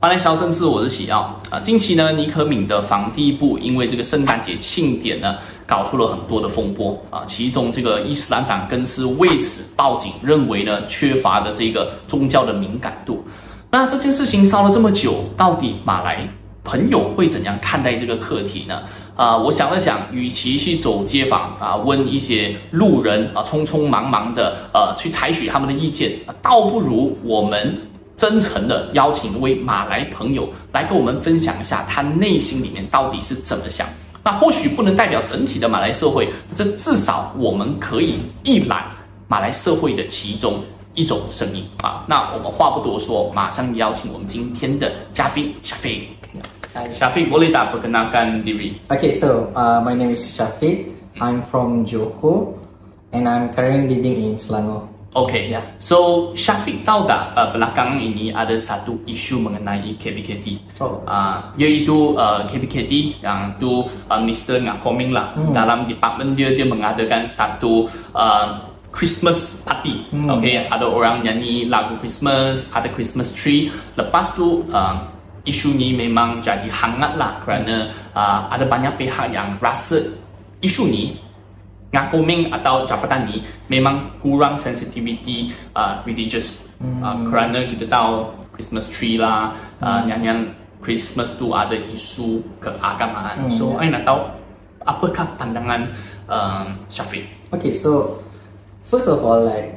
欢迎来聊政治，我是喜耀近期呢，倪可敏的房地部因为这个圣诞节庆典呢，搞出了很多的风波其中这个伊斯兰党更是为此报警，认为呢缺乏的这个宗教的敏感度。那这件事情烧了这么久，到底马来朋友会怎样看待这个课题呢？我想了想，与其去走街访问一些路人匆匆忙忙的去采取他们的意见，倒不如我们真诚的邀请一位马来朋友来跟我们分享一下他内心里面到底是怎么想。那或许不能代表整体的马来社会，这至少我们可以一览马来社会的其中一种声音那我们话不多说，马上邀请我们今天的嘉宾Syafiq。Syafiq, boleh tak perkenalkan diri? Okay, so my name is Syafiq. I'm from Johor, and I'm currently living in Selangor. Okay, yeah. So Syafiq tahu tak belakangan ini ada satu isu mengenai KBKT. Iaitu KBKT yang tu Minister Ngakoming lah dalam department dia mengadakan satu Christmas party. Okay, ada orang nyanyi lagu Christmas, ada Christmas tree. Lepas tu isu ni memang jadi hangat lah kerana ada banyak pihak yang rasa isu ni Ngakoming atau jabatan ni memang kurang sensitivity religious kerana kita tahu Christmas tree lah nyanyian Christmas tu ada isu keagamaan. So I nak tahu apakah pandangan Syafiq? Okay, so first of all, like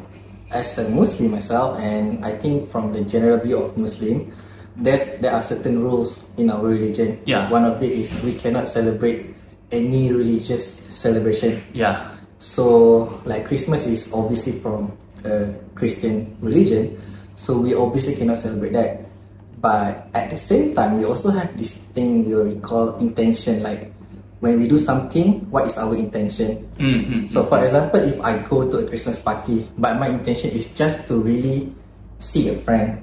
as a Muslim myself, and I think from the general view of Muslim, there are certain rules in our religion. Yeah. One of it is we cannot celebrate any religious celebration. Yeah. So like Christmas is obviously from a Christian religion, so we obviously cannot celebrate that. But at the same time, we also have this thing we call intention. Like when we do something, what is our intention? So for example, if I go to a Christmas party, but my intention is just to really see a friend,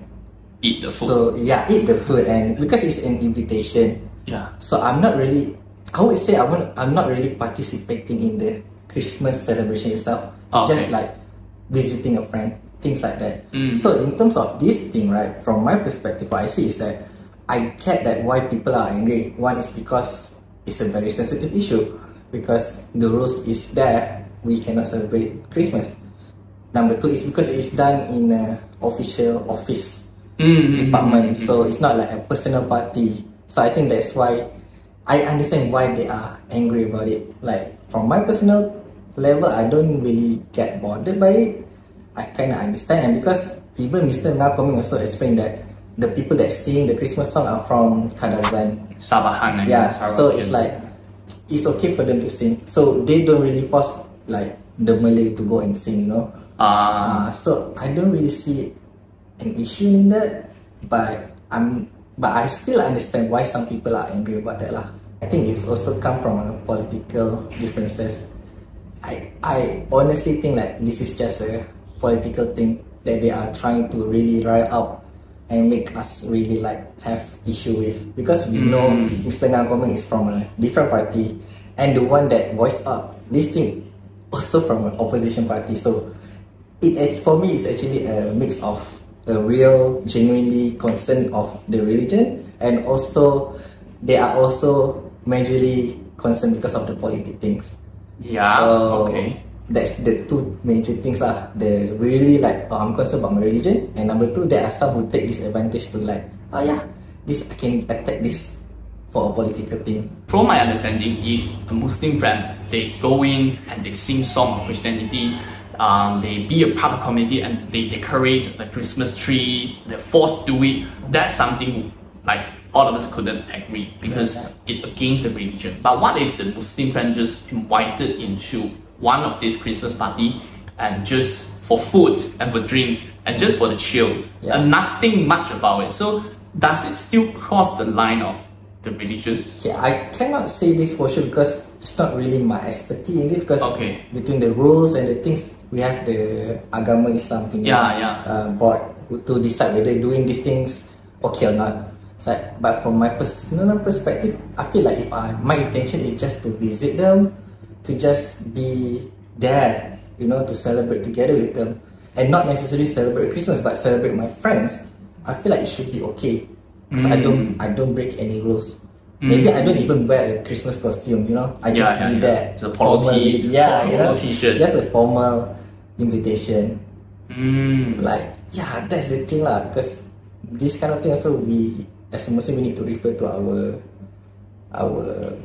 eat the food. So yeah, eat the food, and because it's an invitation. Yeah. So I'm not really, I would say I'm not really participating in the Christmas celebration itself. Just like visiting a friend, things like that. So in terms of this thing, right, from my perspective, what I see is that I get that why people are angry. One is because it's a very sensitive issue, because the rules is there, we cannot celebrate Christmas. Number two is because it's done in an official office department, so it's not like a personal party. So I think that's why I understand why they are angry about it. Like from my personal level, I don't really get bothered by it. I kind of understand, and because even Mr. Ngakoming also explained that the people that sing the Christmas song are from Kadazan, Sabahan. Yeah, so it's like it's okay for them to sing. So they don't really force like the Malay to go and sing, you know. So I don't really see an issue in that, but I still understand why some people are angry about that lah. I think it's also come from political differences. I honestly think like this is just a political thing that they are trying to really rile up and make us really like have issue with, because we know Mr. Ngakoming is from a different party, and the one that voiced up this thing also from an opposition party. So it for me it's actually a mix of a real genuinely concern of the religion, and also they are also majorly concerned because of the political things. Yeah. So okay. That's the two major things lah. They really like, I'm concerned about my religion, and number two, there are some who take this advantage to like, oh yeah, this I can attack this for a political thing. From my understanding, if a Muslim friend they go in and they sing song of Christianity, they be a part of community and they decorate the Christmas tree, they're forced to do it. That's something like all of us couldn't agree because it's against the religion. But what if the Muslim friend just invited into one of these Christmas party and just for food and for drink and just for the chill and nothing much about it? So does it still cross the line of the religious? Yeah, I cannot say this for sure because it's not really my expertise in it, because between the rules and the things, we have the Agama Islam thing board to decide whether doing these things okay or not. So, but from my personal perspective, I feel like if my intention is just to visit them, to just be there, you know, to celebrate together with them, and not necessarily celebrate Christmas but celebrate my friends, I feel like it should be okay. because I don't break any rules. Maybe I don't even wear a Christmas costume, you know. I just need that. It's a polo tee, t-shirt. Just a formal invitation. Like, yeah, that's the thing lah. Because this kind of thing also, we as a Muslim, we need to refer to our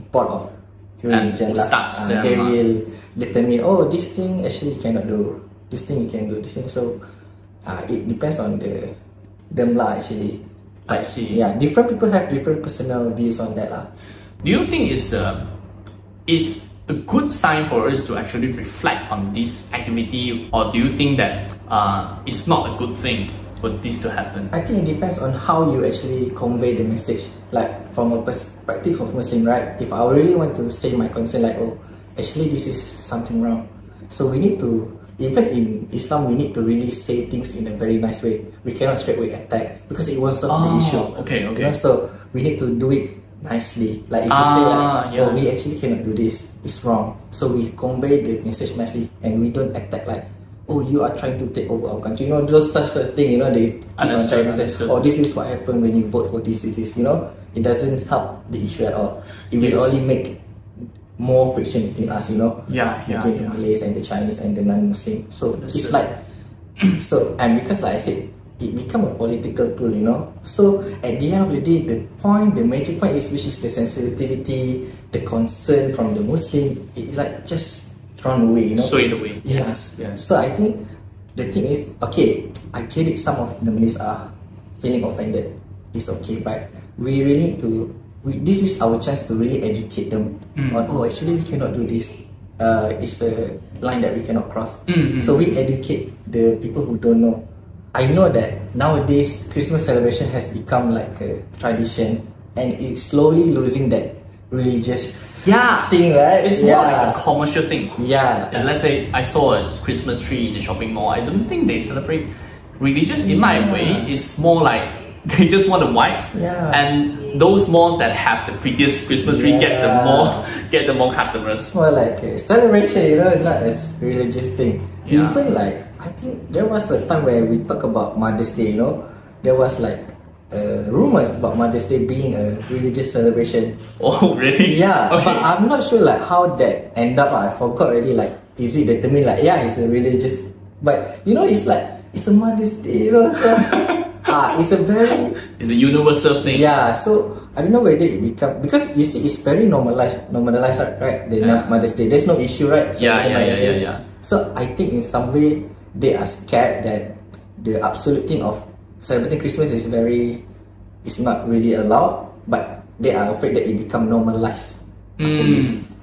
board of religion lah. They will determine, oh, this thing actually you cannot do. This thing you can do. This thing. So it depends on them lah actually. I see. Yeah, different people have different personal views on that lah. Do you think it's a good sign for us to actually reflect on this activity, or do you think that it's not a good thing for this to happen? I think it depends on how you actually convey the message. Like from a perspective of Muslim, right? If I really want to say my concern, like, oh, actually this is something wrong, so we need to. Even in Islam, we need to really say things in a very nice way. We cannot straight away attack because it won't solve the issue. Okay. You know? So we need to do it nicely. Like if we say like, oh, we actually cannot do this, it's wrong. So we convey the message nicely and we don't attack like, oh, you are trying to take over our country. You know, just such a thing. You know, they keep on trying to say, oh, this is what happened when you vote for this. You know, it doesn't help the issue at all. It will only make more friction between us, you know, between the Malays and the Chinese and the non-Muslim. So it's like, and because like I said, it become a political tool, you know. So at the end of the day, the major point is, which is the sensitivity, the concern from the Muslim, it like just thrown away, you know. Swayed away. Yes. So I think the thing is, okay, I get it, some of the Malays are feeling offended. It's okay, but we really need to, this is our chance to really educate them on, oh, actually we cannot do this. It's a line that we cannot cross. So we educate the people who don't know. I know that nowadays Christmas celebration has become like a tradition and it's slowly losing that religious thing, right? It's more like a commercial thing. And let's say I saw a Christmas tree in the shopping mall. I don't think they celebrate religious in my way. It's more like they just want the vibes, and those malls that have the prettiest Christmas tree get the more customers. More like a celebration, you know, not as religious thing. Even like, I think there was a time where we talk about Mother's Day, you know, there was like rumors about Mother's Day being a religious celebration. Oh, really? Yeah, but I'm not sure like how that end up. I forgot already. Like, is it determined like, yeah, it's a religious, but you know, it's like, it's a Mother's Day, you know, so. It's a universal thing. Yeah, so I don't know whether it become, because you see it's very normalized, right? The Mother's Day, there's no issue, right? So So I think in some way they are scared that the absolute thing of celebrating Christmas is not really allowed, but they are afraid that it become normalized. Like,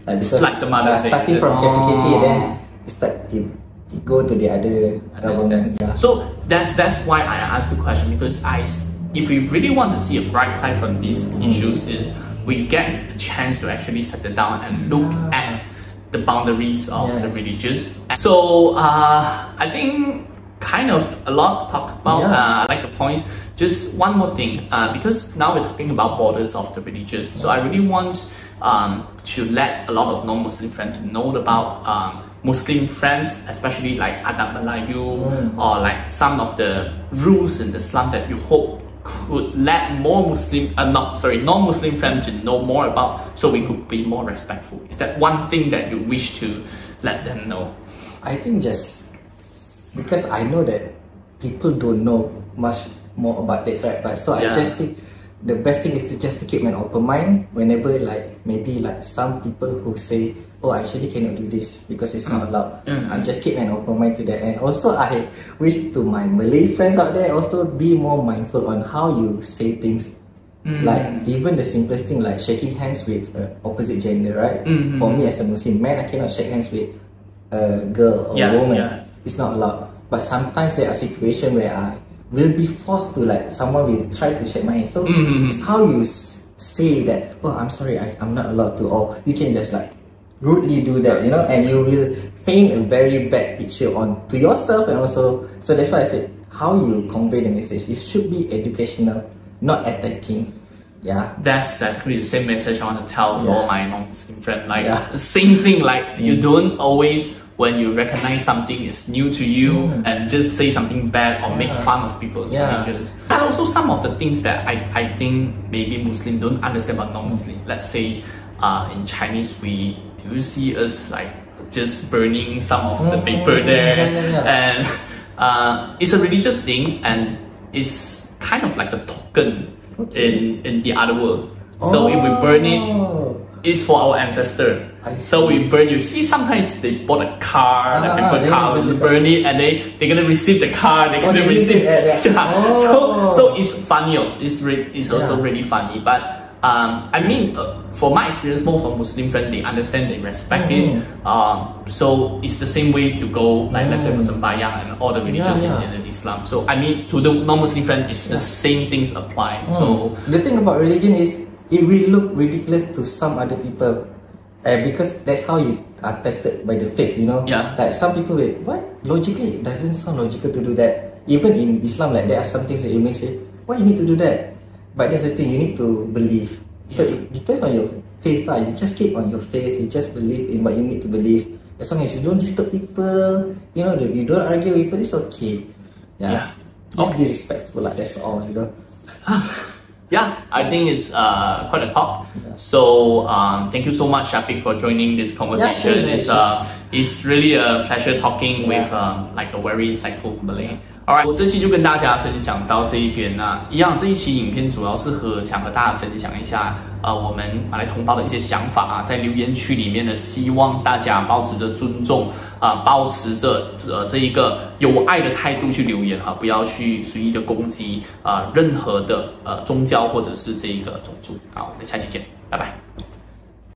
because like the Mother's Day. Starting from KPKT, then it go to the other government. So that's why I asked the question, because if we really want to see a bright side from these issues, is we get a chance to actually settle down and look at the boundaries of the religions. So I think kind of a lot to talk about. I like the points. Just one more thing, because now we're talking about borders of the religions. So I really want to let a lot of non-Muslim friends to know about Muslim friends, especially like Adat Melayu, or like some of the rules in Islam that you hope could let more non-Muslim friends to know more about, so we could be more respectful. Is that one thing that you wish to let them know? I think just because I know that people don't know much more about this, right? But so I just think the best thing is to just keep an open mind whenever like maybe like some people who say, oh, I actually cannot do this because it's not allowed. I just keep an open mind to that. And also I wish to my Malay friends out there also be more mindful on how you say things. Like even the simplest thing like shaking hands with opposite gender, right? For me as a Muslim man, I cannot shake hands with a girl or a woman. It's not allowed. But sometimes there are situations where I will be forced to, like, someone will try to shake my hand. So it's how you say that, oh, I'm sorry, I'm not allowed to, or you can just like rudely do that, you know, and you will paint a very bad picture on to yourself. And also, so that's why I said how you convey the message, it should be educational, not attacking. That's actually the same message I want to tell to all my non-Muslim friends. Like same thing, like you don't always when you recognize something is new to you and just say something bad or make fun of people's religions. And also some of the things that I think maybe Muslim don't understand about non-Muslim. Let's say in Chinese do you see us like just burning some of the paper there, and it's a religious thing and it's kind of like a token in the other world. So if we burn it, it's for our ancestor. So we burn. You see, sometimes they bought a car, a paper car, they burn it, and they're gonna receive the car. They're gonna receive. So it's funny. It's also really funny. But I mean, for my experience, most of Muslim friends, they understand, they respect it. So it's the same way to go, like let's say for sembahyang and all the religious in Islam. So I mean, to the non-Muslim friend, it's the same things apply. So the thing about religion is it will look ridiculous to some other people, because that's how you are tested by the faith. You know, like some people will, what logically it doesn't sound logical to do that. Even in Islam, like there are some things that you may say, why you need to do that? But that's the thing, you need to believe. So it depends on your faith. You just keep on your faith, you just believe in what you need to believe. As long as you don't disturb people, you know, you don't argue with people, it's okay. Just be respectful, like that's all, you know. I think it's quite a talk. So thank you so much, Shafiq, for joining this conversation. It's really a pleasure talking with like a very insightful Malay. Alright， 我这期就跟大家分享到这一边。那一样，这一期影片主要是想和大家分享一下，我们马来同胞的一些想法啊，在留言区里面呢，希望大家保持着尊重保持着这一个有爱的态度去留言啊，不要去随意的攻击任何的宗教或者是这一个种族。好，我们下期见，拜拜。